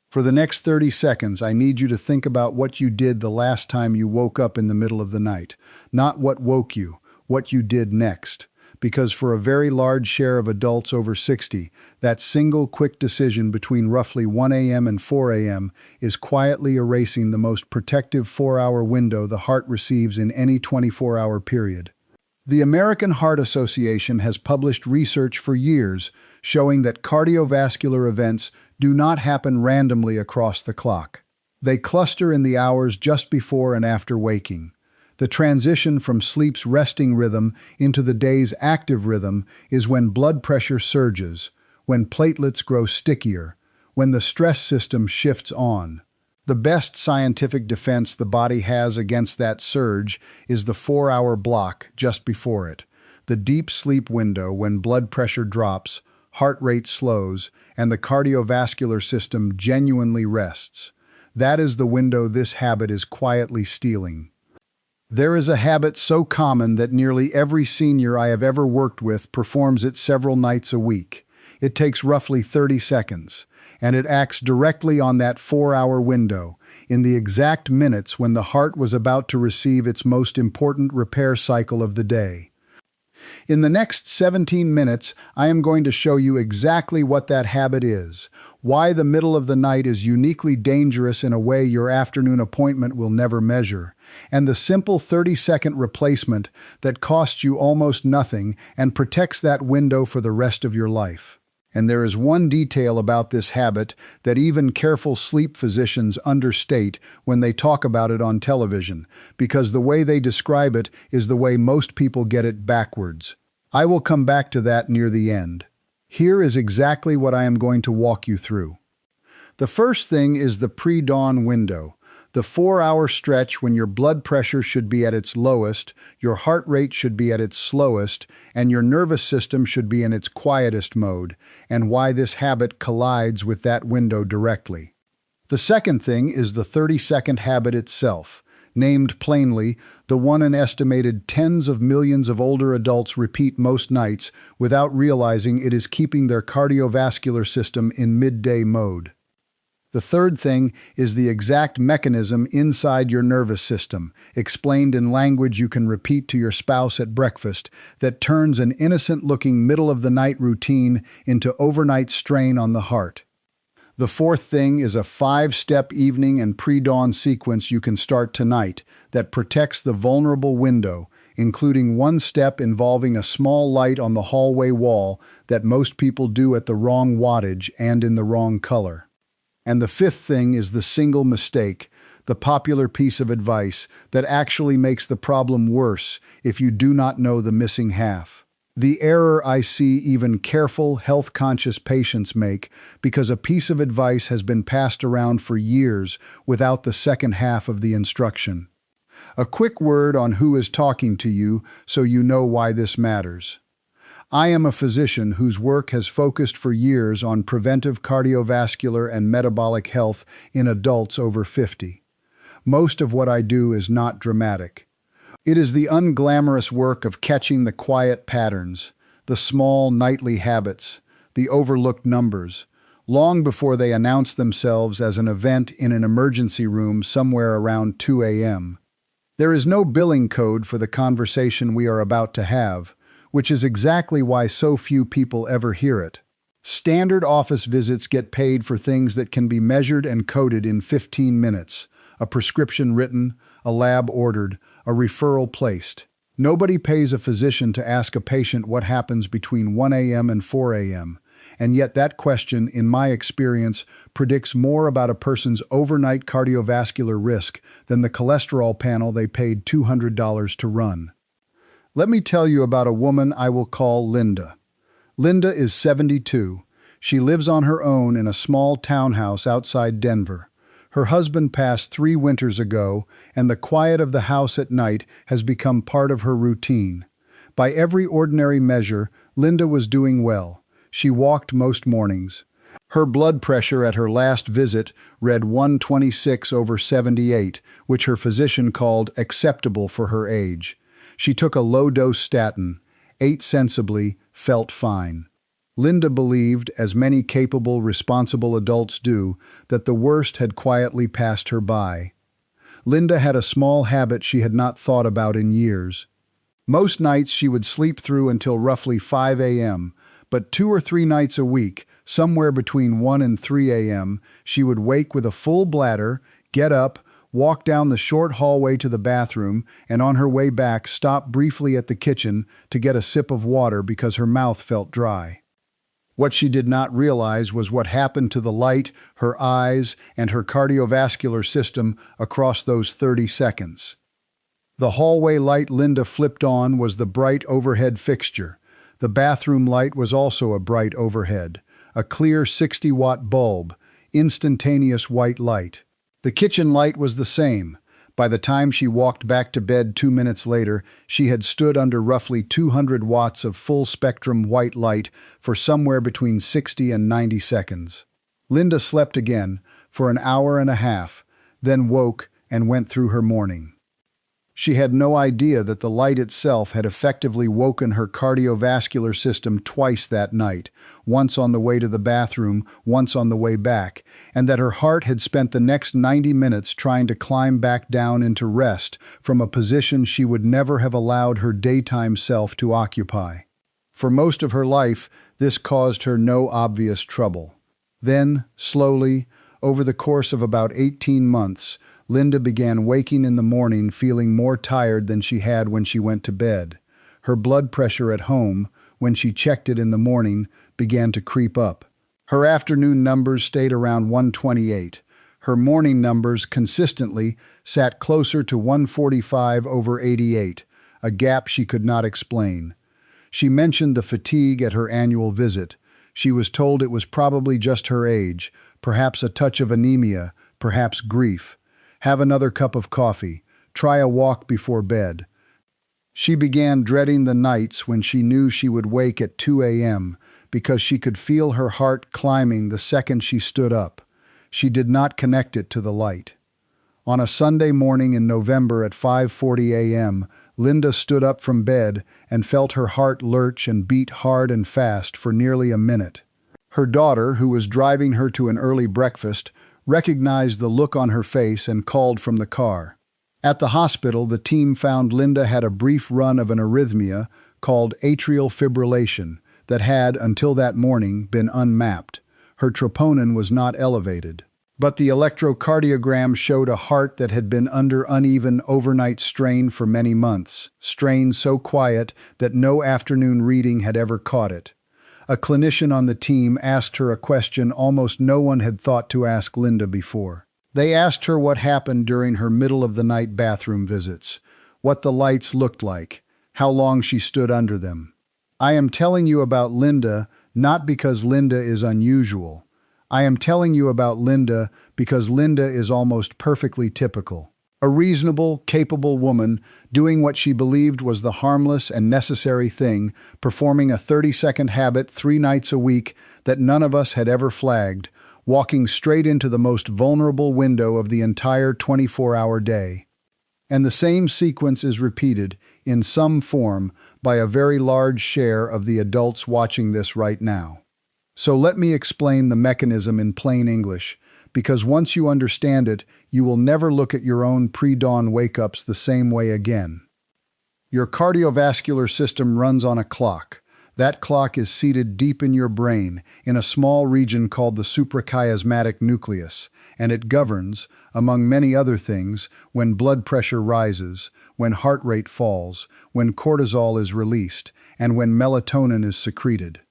For the next 30 seconds, I need you to think about what you did the last time you woke up in the middle of the night. Not what woke you, what you did next. Because for a very large share of adults over 60, that single quick decision between roughly 1 a.m. and 4 a.m. is quietly erasing the most protective 4-hour window the heart receives in any 24-hour period. The American Heart Association has published research for years showing that cardiovascular events do not happen randomly across the clock. They cluster in the hours just before and after waking. The transition from sleep's resting rhythm into the day's active rhythm is when blood pressure surges, when platelets grow stickier, when the stress system shifts on. The best scientific defense the body has against that surge is the 4-hour block just before it, the deep sleep window when blood pressure drops, heart rate slows, and the cardiovascular system genuinely rests. That is the window this habit is quietly stealing. There is a habit so common that nearly every senior I have ever worked with performs it several nights a week. It takes roughly 30 seconds, and it acts directly on that 4-hour window, in the exact minutes when the heart was about to receive its most important repair cycle of the day. In the next 17 minutes, I am going to show you exactly what that habit is, why the middle of the night is uniquely dangerous in a way your afternoon appointment will never measure, and the simple 30-second replacement that costs you almost nothing and protects that window for the rest of your life. And there is one detail about this habit that even careful sleep physicians understate when they talk about it on television, because the way they describe it is the way most people get it backwards. I will come back to that near the end. Here is exactly what I am going to walk you through. The first thing is the pre-dawn window, the 4-hour stretch when your blood pressure should be at its lowest, your heart rate should be at its slowest, and your nervous system should be in its quietest mode, and why this habit collides with that window directly. The second thing is the 30-second habit itself, named plainly, the one an estimated tens of millions of older adults repeat most nights without realizing it is keeping their cardiovascular system in midday mode. The third thing is the exact mechanism inside your nervous system, explained in language you can repeat to your spouse at breakfast, that turns an innocent-looking middle-of-the-night routine into overnight strain on the heart. The fourth thing is a 5-step evening and pre-dawn sequence you can start tonight that protects the vulnerable window, including one step involving a small light on the hallway wall that most people do at the wrong wattage and in the wrong color. And the fifth thing is the single mistake, the popular piece of advice that actually makes the problem worse if you do not know the missing half. The error I see even careful, health-conscious patients make because a piece of advice has been passed around for years without the second half of the instruction. A quick word on who is talking to you so you know why this matters. I am a physician whose work has focused for years on preventive cardiovascular and metabolic health in adults over 50. Most of what I do is not dramatic. It is the unglamorous work of catching the quiet patterns, the small nightly habits, the overlooked numbers, long before they announce themselves as an event in an emergency room somewhere around 2 a.m. There is no billing code for the conversation we are about to have, which is exactly why so few people ever hear it. Standard office visits get paid for things that can be measured and coded in 15 minutes, a prescription written, a lab ordered, a referral placed. Nobody pays a physician to ask a patient what happens between 1 a.m. and 4 a.m., and yet that question, in my experience, predicts more about a person's overnight cardiovascular risk than the cholesterol panel they paid $200 to run. Let me tell you about a woman I will call Linda. Linda is 72. She lives on her own in a small townhouse outside Denver. Her husband passed 3 winters ago, and the quiet of the house at night has become part of her routine. By every ordinary measure, Linda was doing well. She walked most mornings. Her blood pressure at her last visit read 126/78, which her physician called acceptable for her age. She took a low-dose statin, ate sensibly, felt fine. Linda believed, as many capable, responsible adults do, that the worst had quietly passed her by. Linda had a small habit she had not thought about in years. Most nights she would sleep through until roughly 5 a.m., but 2 or 3 nights a week, somewhere between 1 and 3 a.m., she would wake with a full bladder, get up, walk down the short hallway to the bathroom, and on her way back stop briefly at the kitchen to get a sip of water because her mouth felt dry. What she did not realize was what happened to the light, her eyes, and her cardiovascular system across those 30 seconds. The hallway light Linda flipped on was the bright overhead fixture. The bathroom light was also a bright overhead, a clear 60-watt bulb, instantaneous white light. The kitchen light was the same. By the time she walked back to bed 2 minutes later, she had stood under roughly 200 watts of full-spectrum white light for somewhere between 60 and 90 seconds. Linda slept again for an hour and a half, then woke and went through her morning. She had no idea that the light itself had effectively woken her cardiovascular system twice that night, once on the way to the bathroom, once on the way back, and that her heart had spent the next 90 minutes trying to climb back down into rest from a position she would never have allowed her daytime self to occupy. For most of her life, this caused her no obvious trouble. Then, slowly, over the course of about 18 months, Linda began waking in the morning feeling more tired than she had when she went to bed. Her blood pressure at home, when she checked it in the morning, began to creep up. Her afternoon numbers stayed around 128. Her morning numbers consistently sat closer to 145/88, a gap she could not explain. She mentioned the fatigue at her annual visit. She was told it was probably just her age, perhaps a touch of anemia, perhaps grief. Have another cup of coffee. Try a walk before bed. She began dreading the nights when she knew she would wake at 2 a.m. because she could feel her heart climbing the second she stood up. She did not connect it to the light. On a Sunday morning in November at 5:40 a.m., Linda stood up from bed and felt her heart lurch and beat hard and fast for nearly a minute. Her daughter, who was driving her to an early breakfast, recognized the look on her face and called from the car. At the hospital, the team found Linda had a brief run of an arrhythmia called atrial fibrillation that had, until that morning, been unmapped. Her troponin was not elevated. But the electrocardiogram showed a heart that had been under uneven overnight strain for many months, strain so quiet that no afternoon reading had ever caught it. A clinician on the team asked her a question almost no one had thought to ask Linda before. They asked her what happened during her middle-of-the-night bathroom visits, what the lights looked like, how long she stood under them. I am telling you about Linda not because Linda is unusual. I am telling you about Linda because Linda is almost perfectly typical. A reasonable, capable woman doing what she believed was the harmless and necessary thing, performing a 30-second habit 3 nights a week that none of us had ever flagged, walking straight into the most vulnerable window of the entire 24-hour day. And the same sequence is repeated, in some form, by a very large share of the adults watching this right now. So let me explain the mechanism in plain English, because once you understand it, you will never look at your own pre-dawn wake-ups the same way again. Your cardiovascular system runs on a clock. That clock is seated deep in your brain, in a small region called the suprachiasmatic nucleus, and it governs, among many other things, when blood pressure rises, when heart rate falls, when cortisol is released, and when melatonin is secreted.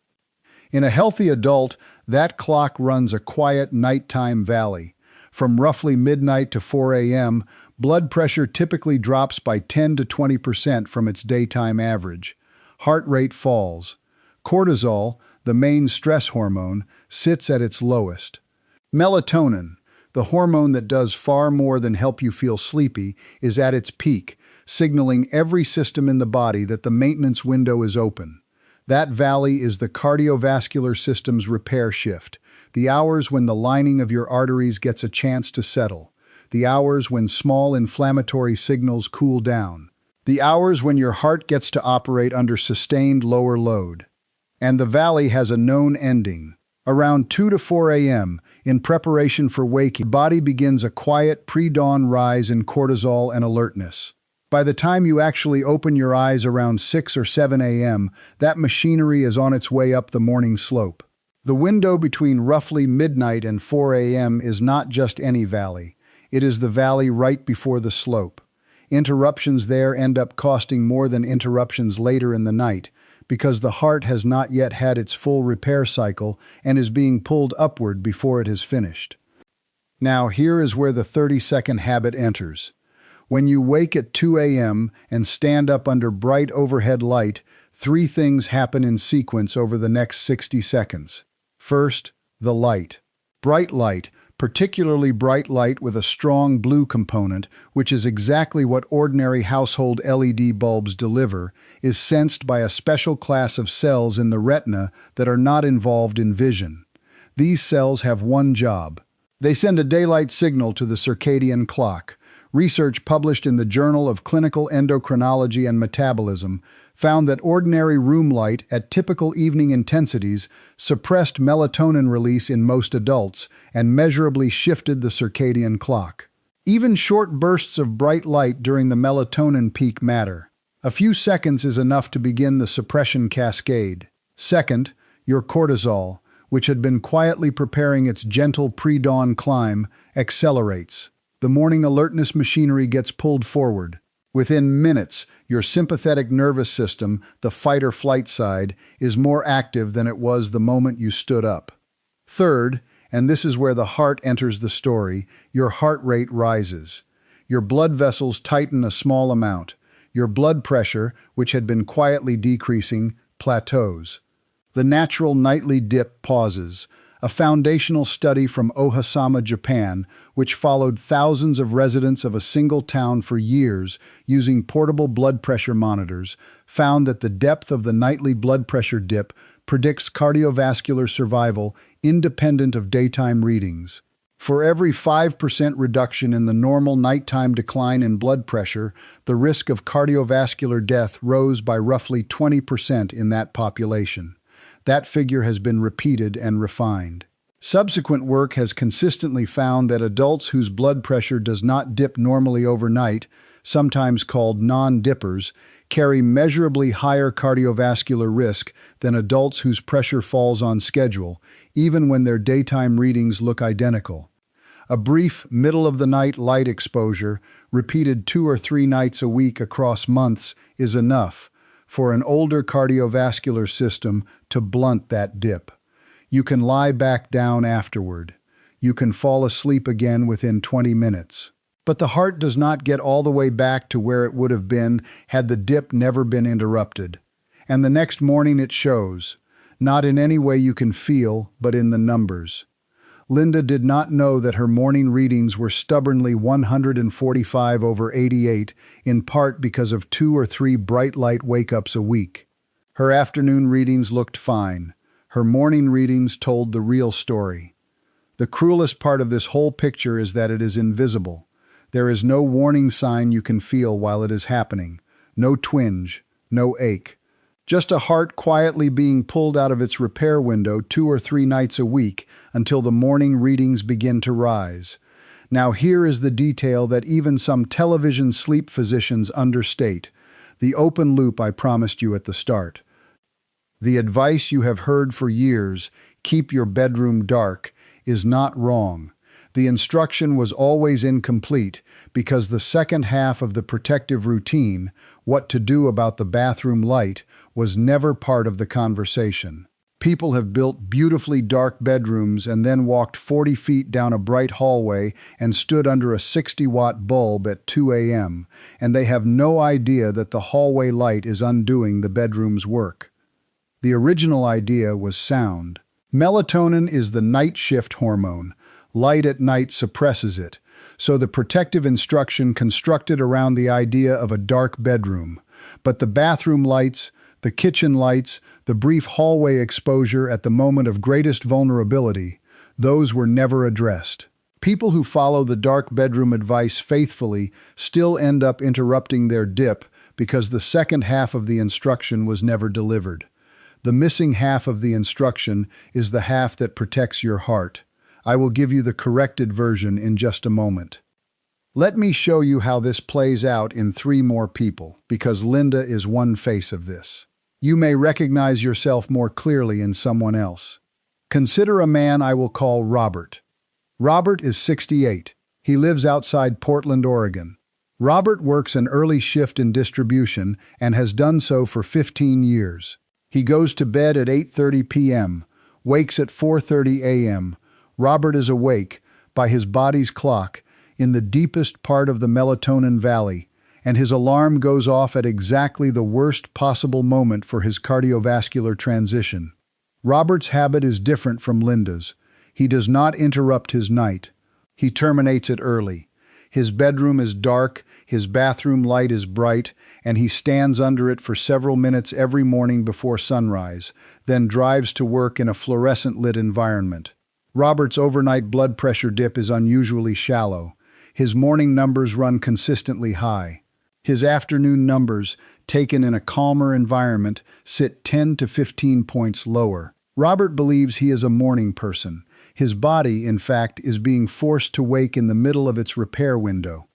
In a healthy adult, that clock runs a quiet nighttime valley. From roughly midnight to 4 a.m., blood pressure typically drops by 10 to 20% from its daytime average. Heart rate falls. Cortisol, the main stress hormone, sits at its lowest. Melatonin, the hormone that does far more than help you feel sleepy, is at its peak, signaling every system in the body that the maintenance window is open. That valley is the cardiovascular system's repair shift, the hours when the lining of your arteries gets a chance to settle, the hours when small inflammatory signals cool down, the hours when your heart gets to operate under sustained lower load. And the valley has a known ending. Around 2 to 4 a.m., in preparation for waking, your body begins a quiet pre-dawn rise in cortisol and alertness. By the time you actually open your eyes around 6 or 7 a.m., that machinery is on its way up the morning slope. The window between roughly midnight and 4 a.m. is not just any valley. It is the valley right before the slope. Interruptions there end up costing more than interruptions later in the night, because the heart has not yet had its full repair cycle and is being pulled upward before it has finished. Now, here is where the 30-second habit enters. When you wake at 2 a.m. and stand up under bright overhead light, 3 things happen in sequence over the next 60 seconds. First, the light. Bright light, particularly bright light with a strong blue component, which is exactly what ordinary household LED bulbs deliver, is sensed by a special class of cells in the retina that are not involved in vision. These cells have one job. They send a daylight signal to the circadian clock. Research published in the Journal of Clinical Endocrinology and Metabolism found that ordinary room light at typical evening intensities suppressed melatonin release in most adults and measurably shifted the circadian clock. Even short bursts of bright light during the melatonin peak matter. A few seconds is enough to begin the suppression cascade. Second, your cortisol, which had been quietly preparing its gentle pre-dawn climb, accelerates. The morning alertness machinery gets pulled forward. Within minutes, your sympathetic nervous system, the fight-or-flight side, is more active than it was the moment you stood up. Third, and this is where the heart enters the story, your heart rate rises. Your blood vessels tighten a small amount. Your blood pressure, which had been quietly decreasing, plateaus. The natural nightly dip pauses. A foundational study from Ohasama, Japan, which followed thousands of residents of a single town for years using portable blood pressure monitors, found that the depth of the nightly blood pressure dip predicts cardiovascular survival independent of daytime readings. For every 5% reduction in the normal nighttime decline in blood pressure, the risk of cardiovascular death rose by roughly 20% in that population. That figure has been repeated and refined. Subsequent work has consistently found that adults whose blood pressure does not dip normally overnight, sometimes called non-dippers, carry measurably higher cardiovascular risk than adults whose pressure falls on schedule, even when their daytime readings look identical. A brief, middle-of-the-night light exposure, repeated 2 or 3 nights a week across months, is enough for an older cardiovascular system to blunt that dip. You can lie back down afterward. You can fall asleep again within 20 minutes. But the heart does not get all the way back to where it would have been had the dip never been interrupted. And the next morning it shows, not in any way you can feel, but in the numbers. Linda did not know that her morning readings were stubbornly 145/88, in part because of 2 or 3 bright light wake-ups a week. Her afternoon readings looked fine. Her morning readings told the real story. The cruelest part of this whole picture is that it is invisible. There is no warning sign you can feel while it is happening. No twinge, no ache. Just a heart quietly being pulled out of its repair window 2 or 3 nights a week until the morning readings begin to rise. Now here is the detail that even some television sleep physicians understate, the open loop I promised you at the start. The advice you have heard for years, keep your bedroom dark, is not wrong. The instruction was always incomplete because the second half of the protective routine, what to do about the bathroom light, was never part of the conversation. People have built beautifully dark bedrooms and then walked 40 feet down a bright hallway and stood under a 60-watt bulb at 2 a.m., and they have no idea that the hallway light is undoing the bedroom's work. The original idea was sound. Melatonin is the night shift hormone. Light at night suppresses it, so the protective instruction constructed around the idea of a dark bedroom. But the bathroom lights, the kitchen lights, the brief hallway exposure at the moment of greatest vulnerability, those were never addressed. People who follow the dark bedroom advice faithfully still end up interrupting their dip because the second half of the instruction was never delivered. The missing half of the instruction is the half that protects your heart. I will give you the corrected version in just a moment. Let me show you how this plays out in 3 more people, because Linda is one face of this. You may recognize yourself more clearly in someone else. Consider a man I will call Robert. Robert is 68. He lives outside Portland, Oregon. Robert works an early shift in distribution and has done so for 15 years. He goes to bed at 8:30 p.m., wakes at 4:30 a.m. Robert is awake, by his body's clock, in the deepest part of the melatonin valley, and his alarm goes off at exactly the worst possible moment for his cardiovascular transition. Robert's habit is different from Linda's. He does not interrupt his night. He terminates it early. His bedroom is dark, his bathroom light is bright, and he stands under it for several minutes every morning before sunrise, then drives to work in a fluorescent-lit environment. Robert's overnight blood pressure dip is unusually shallow. His morning numbers run consistently high. His afternoon numbers, taken in a calmer environment, sit 10 to 15 points lower. Robert believes he is a morning person. His body, in fact, is being forced to wake in the middle of its repair window.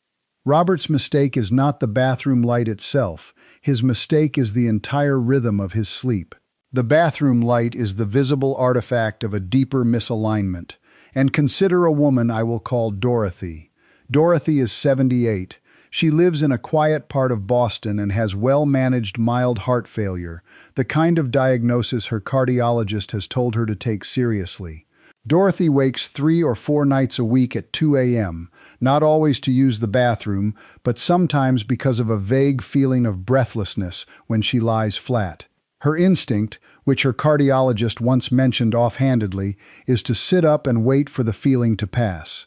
Robert's mistake is not the bathroom light itself. His mistake is the entire rhythm of his sleep. The bathroom light is the visible artifact of a deeper misalignment. And consider a woman I will call Dorothy. Dorothy is 78. She lives in a quiet part of Boston and has well-managed mild heart failure, the kind of diagnosis her cardiologist has told her to take seriously. Dorothy wakes 3 or 4 nights a week at 2 a.m., not always to use the bathroom, but sometimes because of a vague feeling of breathlessness when she lies flat. Her instinct, which her cardiologist once mentioned offhandedly, is to sit up and wait for the feeling to pass.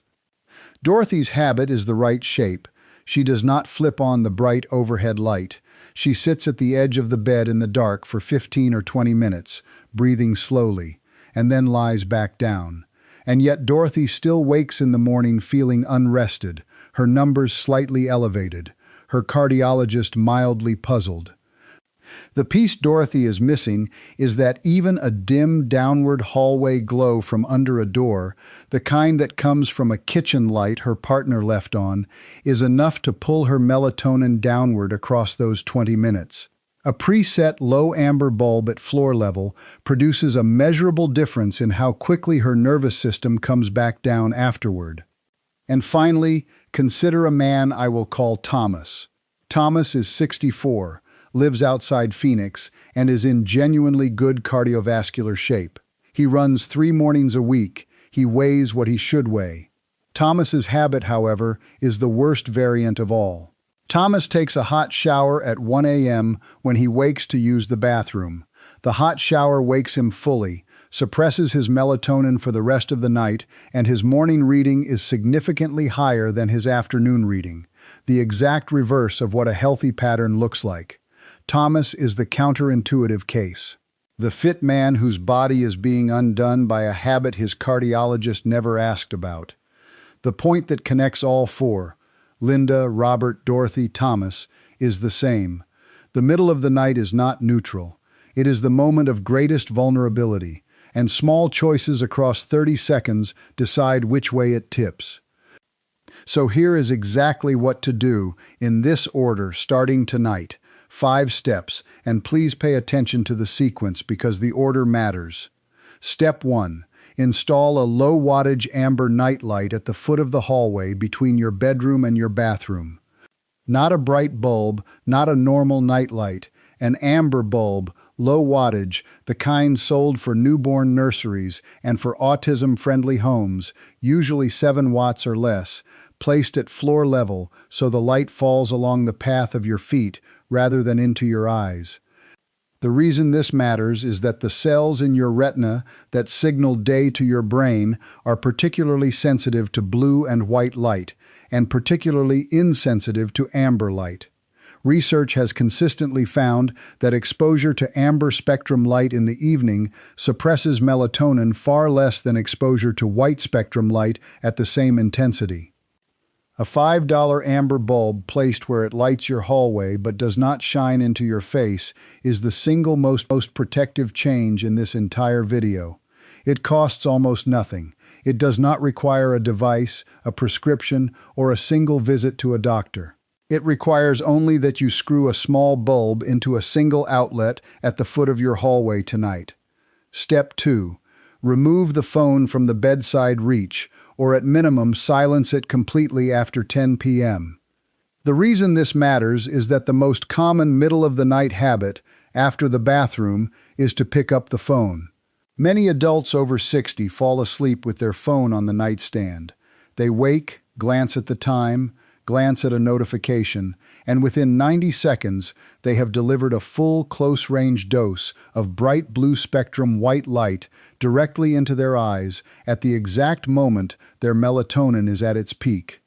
Dorothy's habit is the right shape. She does not flip on the bright overhead light. She sits at the edge of the bed in the dark for 15 or 20 minutes, breathing slowly, and then lies back down. And yet Dorothy still wakes in the morning feeling unrested, her numbers slightly elevated, her cardiologist mildly puzzled. The piece Dorothy is missing is that even a dim downward hallway glow from under a door, the kind that comes from a kitchen light her partner left on, is enough to pull her melatonin downward across those 20 minutes. A preset low amber bulb at floor level produces a measurable difference in how quickly her nervous system comes back down afterward. And finally, consider a man I will call Thomas. Thomas is 64, lives outside Phoenix, and is in genuinely good cardiovascular shape. He runs 3 mornings a week. He weighs what he should weigh. Thomas's habit, however, is the worst variant of all. Thomas takes a hot shower at 1 a.m. when he wakes to use the bathroom. The hot shower wakes him fully, suppresses his melatonin for the rest of the night, and his morning reading is significantly higher than his afternoon reading, the exact reverse of what a healthy pattern looks like. Thomas is the counterintuitive case. The fit man whose body is being undone by a habit his cardiologist never asked about. The point that connects all 4, Linda, Robert, Dorothy, Thomas, is the same. The middle of the night is not neutral. It is the moment of greatest vulnerability, and small choices across 30 seconds decide which way it tips. So here is exactly what to do, in this order, starting tonight. 5 steps, and please pay attention to the sequence because the order matters. Step 1. Install a low-wattage amber nightlight at the foot of the hallway between your bedroom and your bathroom. Not a bright bulb, not a normal nightlight, an amber bulb, low wattage, the kind sold for newborn nurseries and for autism-friendly homes, usually 7 watts or less, placed at floor level so the light falls along the path of your feet rather than into your eyes. The reason this matters is that the cells in your retina that signal day to your brain are particularly sensitive to blue and white light, and particularly insensitive to amber light. Research has consistently found that exposure to amber spectrum light in the evening suppresses melatonin far less than exposure to white spectrum light at the same intensity. A $5 amber bulb placed where it lights your hallway but does not shine into your face is the single most protective change in this entire video. It costs almost nothing. It does not require a device, a prescription, or a single visit to a doctor. It requires only that you screw a small bulb into a single outlet at the foot of your hallway tonight. Step 2. Remove the phone from the bedside reach, or at minimum silence it completely after 10 p.m. The reason this matters is that the most common middle-of-the-night habit, after the bathroom, is to pick up the phone. Many adults over 60 fall asleep with their phone on the nightstand. They wake, glance at the time, glance at a notification, and within 90 seconds, they have delivered a full close-range dose of bright blue spectrum white light directly into their eyes at the exact moment their melatonin is at its peak.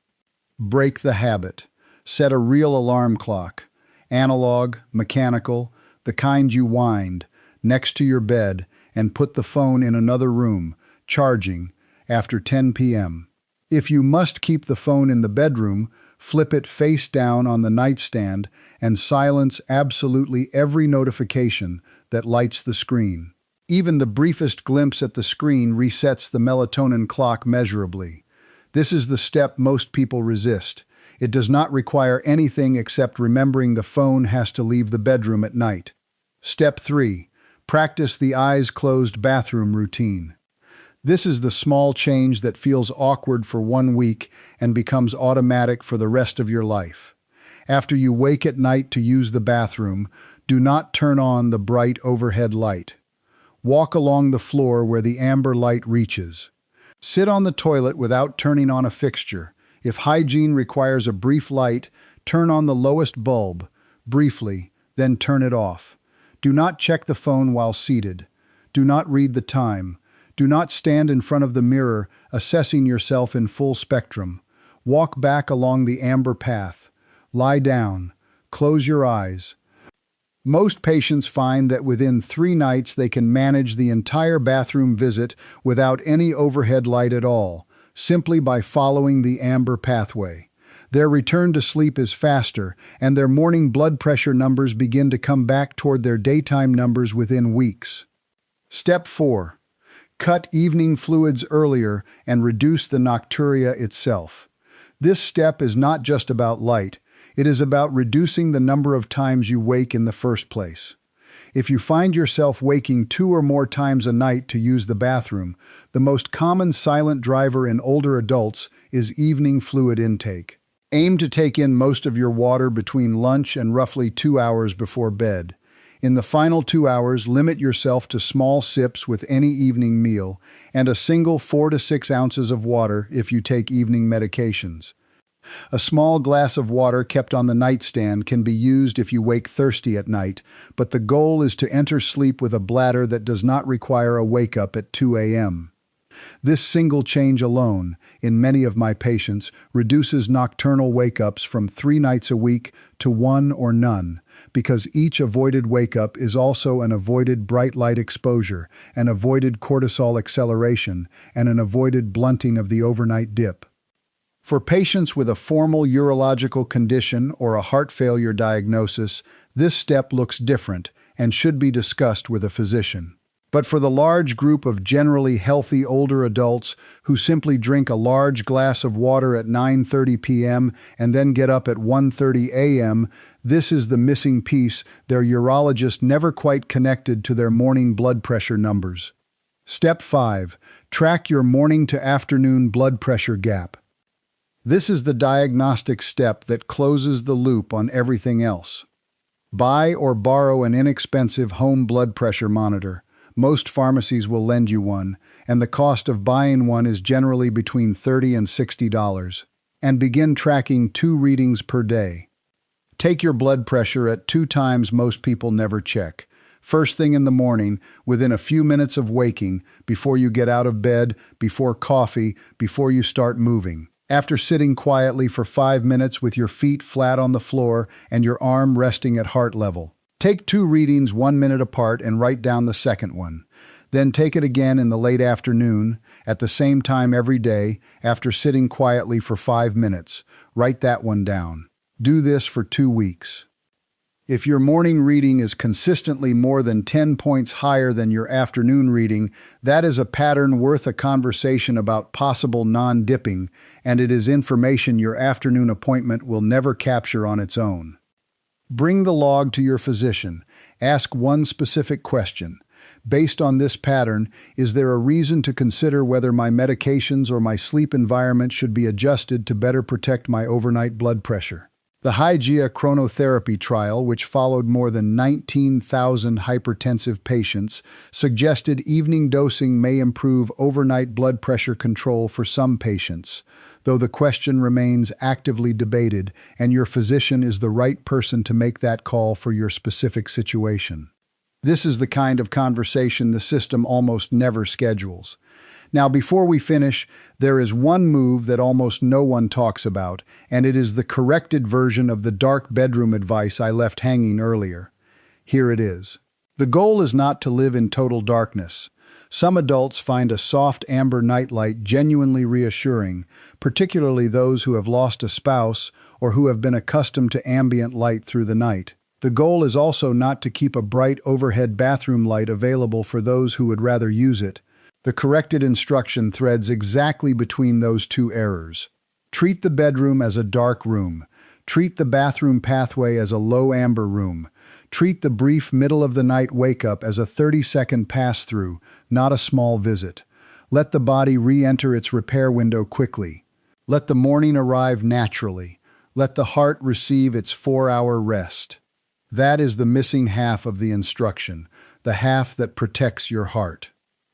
Break the habit. Set a real alarm clock, analog, mechanical, the kind you wind, next to your bed, and put the phone in another room, charging, after 10 p.m. If you must keep the phone in the bedroom, flip it face down on the nightstand and silence absolutely every notification that lights the screen. Even the briefest glimpse at the screen resets the melatonin clock measurably. This is the step most people resist. It does not require anything except remembering the phone has to leave the bedroom at night. Step 3. Practice the eyes closed bathroom routine. This is the small change that feels awkward for 1 week and becomes automatic for the rest of your life. After you wake at night to use the bathroom, do not turn on the bright overhead light. Walk along the floor where the amber light reaches. Sit on the toilet without turning on a fixture. If hygiene requires a brief light, turn on the lowest bulb, briefly, then turn it off. Do not check the phone while seated. Do not read the time. Do not stand in front of the mirror, assessing yourself in full spectrum. Walk back along the amber path. Lie down. Close your eyes. Most patients find that within 3 nights they can manage the entire bathroom visit without any overhead light at all, simply by following the amber pathway. Their return to sleep is faster, and their morning blood pressure numbers begin to come back toward their daytime numbers within weeks. Step 4. Cut evening fluids earlier and reduce the nocturia itself. This step is not just about light, it is about reducing the number of times you wake in the first place. If you find yourself waking 2 or more times a night to use the bathroom, the most common silent driver in older adults is evening fluid intake. Aim to take in most of your water between lunch and roughly 2 hours before bed. In the final 2 hours, limit yourself to small sips with any evening meal and a single 4 to 6 ounces of water if you take evening medications. A small glass of water kept on the nightstand can be used if you wake thirsty at night, but the goal is to enter sleep with a bladder that does not require a wake-up at 2 a.m. This single change alone, in many of my patients, reduces nocturnal wake-ups from 3 nights a week to 1 or none, because each avoided wake-up is also an avoided bright light exposure, an avoided cortisol acceleration, and an avoided blunting of the overnight dip. For patients with a formal urological condition or a heart failure diagnosis, this step looks different and should be discussed with a physician. But for the large group of generally healthy older adults who simply drink a large glass of water at 9:30 p.m. and then get up at 1:30 a.m., this is the missing piece their urologist never quite connected to their morning blood pressure numbers. Step 5. Track your morning to afternoon blood pressure gap. This is the diagnostic step that closes the loop on everything else. Buy or borrow an inexpensive home blood pressure monitor. Most pharmacies will lend you one, and the cost of buying one is generally between $30 and $60. And begin tracking 2 readings per day. Take your blood pressure at 2 times most people never check. First thing in the morning, within a few minutes of waking, before you get out of bed, before coffee, before you start moving. After sitting quietly for 5 minutes with your feet flat on the floor and your arm resting at heart level. Take 2 readings 1 minute apart and write down the second one. Then take it again in the late afternoon, at the same time every day, after sitting quietly for 5 minutes. Write that one down. Do this for 2 weeks. If your morning reading is consistently more than 10 points higher than your afternoon reading, that is a pattern worth a conversation about possible non-dipping, and it is information your afternoon appointment will never capture on its own. Bring the log to your physician. Ask one specific question. Based on this pattern, is there a reason to consider whether my medications or my sleep environment should be adjusted to better protect my overnight blood pressure? The Hygia chronotherapy trial, which followed more than 19,000 hypertensive patients, suggested evening dosing may improve overnight blood pressure control for some patients, though the question remains actively debated, and your physician is the right person to make that call for your specific situation. This is the kind of conversation the system almost never schedules. Now, before we finish, there is one move that almost no one talks about, and it is the corrected version of the dark bedroom advice I left hanging earlier. Here it is. The goal is not to live in total darkness. Some adults find a soft amber nightlight genuinely reassuring, particularly those who have lost a spouse or who have been accustomed to ambient light through the night. The goal is also not to keep a bright overhead bathroom light available for those who would rather use it. The corrected instruction threads exactly between those two errors. Treat the bedroom as a dark room. Treat the bathroom pathway as a low amber room. Treat the brief middle-of-the-night wake-up as a 30-second pass-through, not a small visit. Let the body re-enter its repair window quickly. Let the morning arrive naturally. Let the heart receive its 4-hour rest. That is the missing half of the instruction, the half that protects your heart.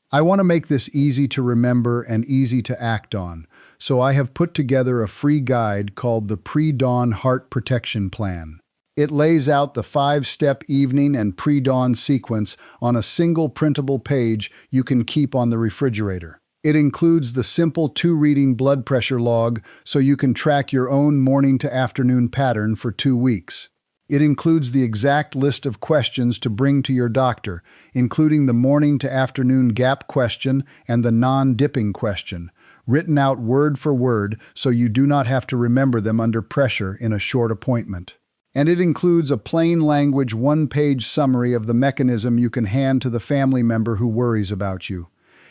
I want to make this easy to remember and easy to act on, so I have put together a free guide called the Pre-Dawn Heart Protection Plan. It lays out the 5-step evening and pre-dawn sequence on a single printable page you can keep on the refrigerator. It includes the simple 2-reading blood pressure log so you can track your own morning to afternoon pattern for 2 weeks. It includes the exact list of questions to bring to your doctor, including the morning to afternoon gap question and the non-dipping question, written out word for word so you do not have to remember them under pressure in a short appointment. And it includes a plain language 1-page summary of the mechanism you can hand to the family member who worries about you.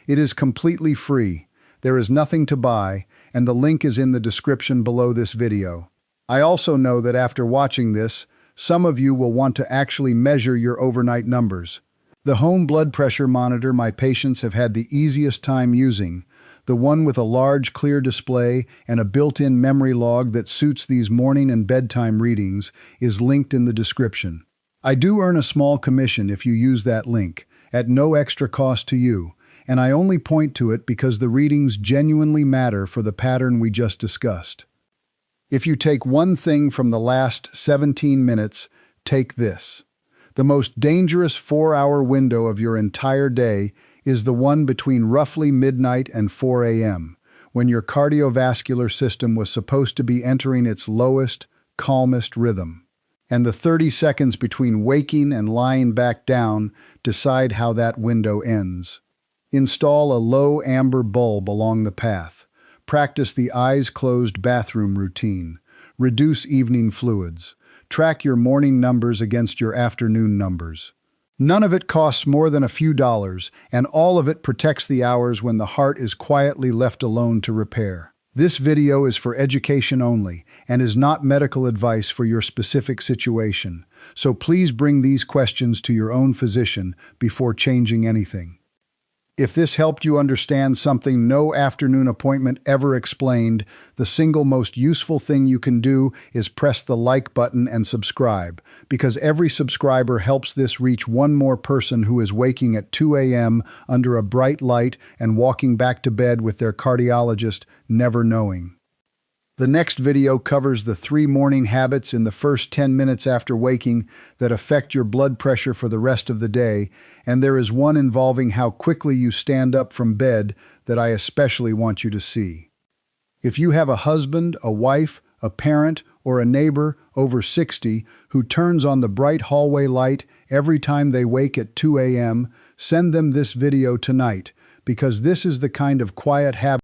It is completely free. There is nothing to buy, and the link is in the description below this video. I also know that after watching this, some of you will want to actually measure your overnight numbers. The home blood pressure monitor my patients have had the easiest time using, the one with a large clear display and a built-in memory log that suits these morning and bedtime readings, is linked in the description. I do earn a small commission if you use that link, at no extra cost to you, and I only point to it because the readings genuinely matter for the pattern we just discussed. If you take one thing from the last 17 minutes, take this. The most dangerous 4-hour window of your entire day is the one between roughly midnight and 4 a.m., when your cardiovascular system was supposed to be entering its lowest, calmest rhythm. And the 30 seconds between waking and lying back down decide how that window ends. Install a low amber bulb along the path. Practice the eyes-closed bathroom routine. Reduce evening fluids. Track your morning numbers against your afternoon numbers. None of it costs more than a few dollars, and all of it protects the hours when the heart is quietly left alone to repair. This video is for education only and is not medical advice for your specific situation, so please bring these questions to your own physician before changing anything. If this helped you understand something no afternoon appointment ever explained, the single most useful thing you can do is press the like button and subscribe, because every subscriber helps this reach one more person who is waking at 2 a.m. under a bright light and walking back to bed with their cardiologist, never knowing. The next video covers the 3 morning habits in the first 10 minutes after waking that affect your blood pressure for the rest of the day, and there is one involving how quickly you stand up from bed that I especially want you to see. If you have a husband, a wife, a parent, or a neighbor over 60 who turns on the bright hallway light every time they wake at 2 a.m., Send them this video tonight, because this is the kind of quiet habit